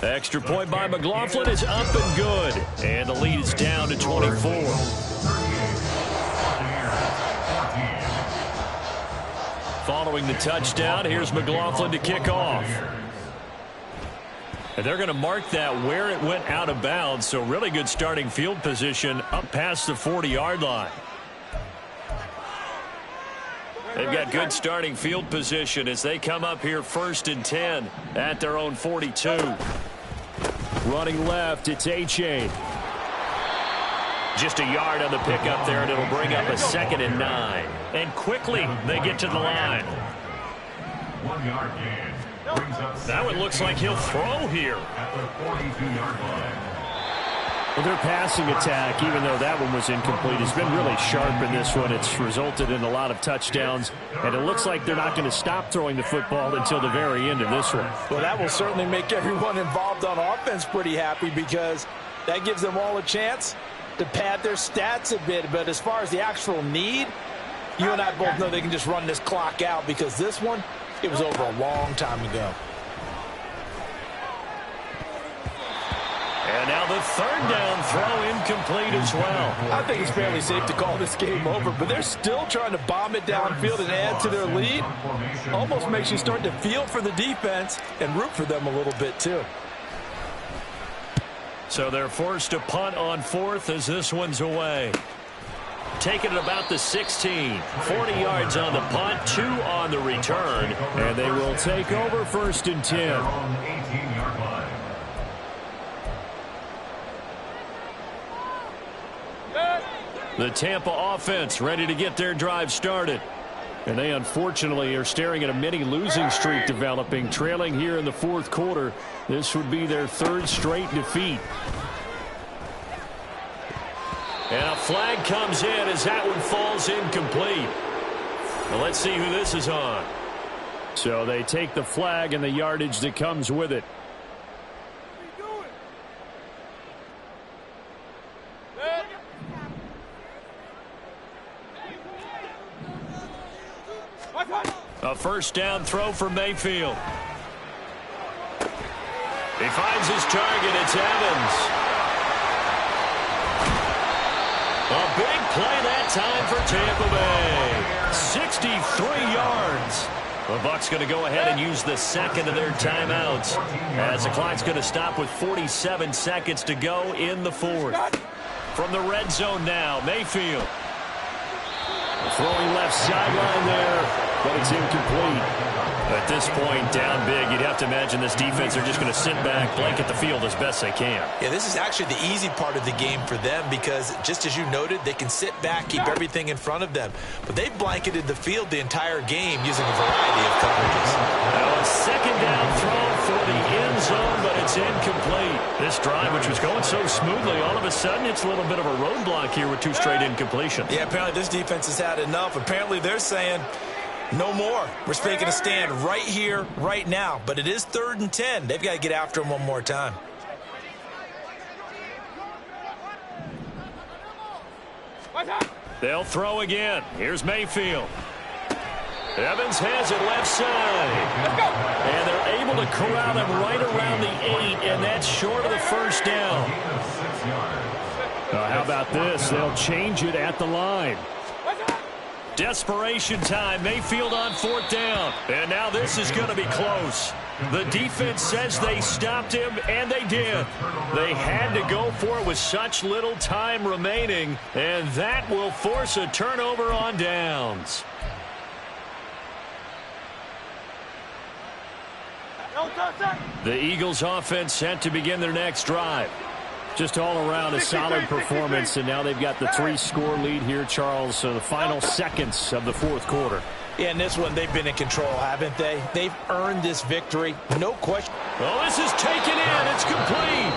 Extra point by McLaughlin is up and good. And the lead is down to 24. Following the touchdown, here's McLaughlin to kick off. And they're going to mark that where it went out of bounds, so really good starting field position up past the 40-yard line. They've got good starting field position as they come up here 1st and 10 at their own 42. Running left, it's A-Chain. Just a yard on the pickup there, and it'll bring up a 2nd and 9. And quickly, they get to the line. 1-yard gain. Brings up Now it looks like he'll throw here. at the 42-yard line. Well, their passing attack, even though that one was incomplete, has been really sharp in this one. It's resulted in a lot of touchdowns, and it looks like they're not going to stop throwing the football until the very end of this one. Well, that will certainly make everyone involved on offense pretty happy because that gives them all a chance to pad their stats a bit. But as far as the actual need, you and I both know they can just run this clock out because this one, it was over a long time ago. And now the 3rd down throw incomplete as well. I think it's fairly safe to call this game over, but they're still trying to bomb it downfield and add to their lead. Almost makes you start to feel for the defense and root for them a little bit too. So they're forced to punt on 4th as this one's away. Taking it about the 16. 40 yards on the punt, 2 on the return. And they will take over 1st and 10. Their own 18-yard line. The Tampa offense ready to get their drive started. And they unfortunately are staring at a mini losing streak developing, trailing here in the 4th quarter. This would be their 3rd straight defeat. And a flag comes in as that one falls incomplete. Well, let's see who this is on. So they take the flag and the yardage that comes with it. A 1st down throw for Mayfield. He finds his target. It's Evans. A big play that time for Tampa Bay. 63 yards. The Bucs going to go ahead and use the 2nd of their timeouts as the clock's going to stop with 47 seconds to go in the 4th. From the red zone now, Mayfield. Throwing left sideline there, but it's incomplete. At this point, down big, you'd have to imagine this defense are just going to sit back, blanket the field as best they can. Yeah, this is actually the easy part of the game for them because, just as you noted, they can sit back, keep everything in front of them. But they've blanketed the field the entire game using a variety of coverages. Now a second down throw for the end zone, but it's incomplete. This drive, which was going so smoothly, all of a sudden it's a little bit of a roadblock here with 2 straight incompletions. Yeah, apparently this defense has had enough. Apparently they're saying, no more. We're making a stand right here, right now. But it is 3rd and 10. They've got to get after him one more time. They'll throw again. Here's Mayfield. Evans has it left side. And they're able to corral him right around the 8, and that's short of the first down. How about this? They'll change it at the line. Desperation time. Mayfield on 4th down. And now this is going to be close. The defense says they stopped him, and they did. They had to go for it with such little time remaining, and that will force a turnover on downs. The Eagles offense set to begin their next drive. Just all around a solid performance, and now they've got the 3-score lead here, Charles, so the final seconds of the 4th quarter. Yeah, in this one, they've been in control, haven't they? They've earned this victory, no question. Oh, this is taken in. It's complete.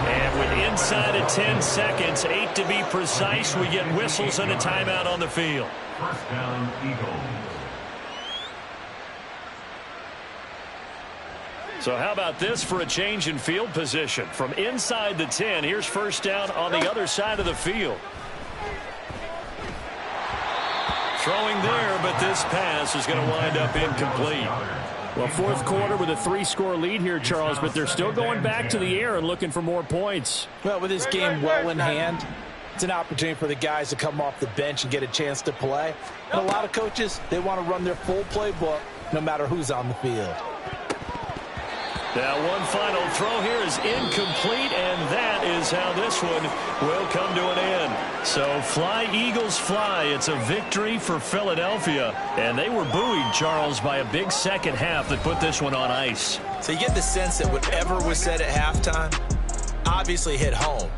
And with inside of 10 seconds, 8 to be precise, we get whistles and a timeout on the field. First down, Eagles. So how about this for a change in field position? From inside the 10, here's first down on the other side of the field. Throwing there, but this pass is going to wind up incomplete. Well, 4th quarter with a 3-score lead here, Charles, but they're still going back to the air and looking for more points. Well, with this game well in hand, it's an opportunity for the guys to come off the bench and get a chance to play. And a lot of coaches, they want to run their full playbook no matter who's on the field. Now one final throw here is incomplete, and that is how this one will come to an end. So fly, Eagles, fly. It's a victory for Philadelphia, and they were buoyed, Charles, by a big second half that put this one on ice. So you get the sense that whatever was said at halftime obviously hit home.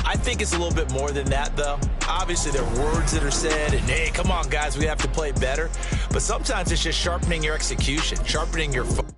I think it's a little bit more than that, though. Obviously, there are words that are said, and, hey, come on, guys, we have to play better. But sometimes it's just sharpening your execution, sharpening your focus.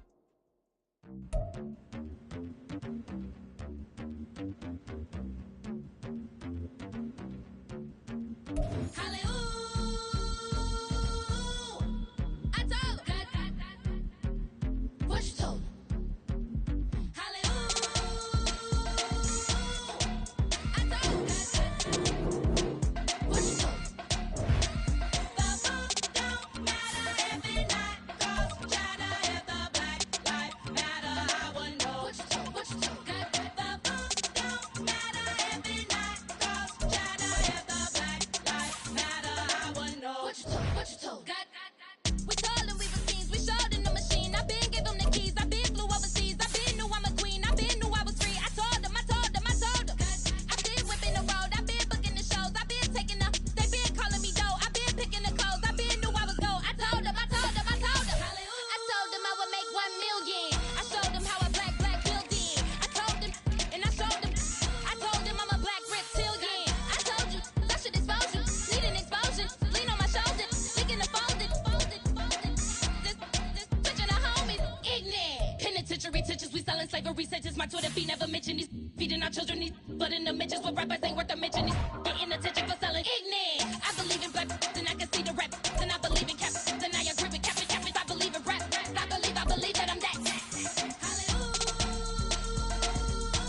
Researches, we selling slavery, sentences, my Twitter feed never mention these feeding our children, these but in the mentions with rappers.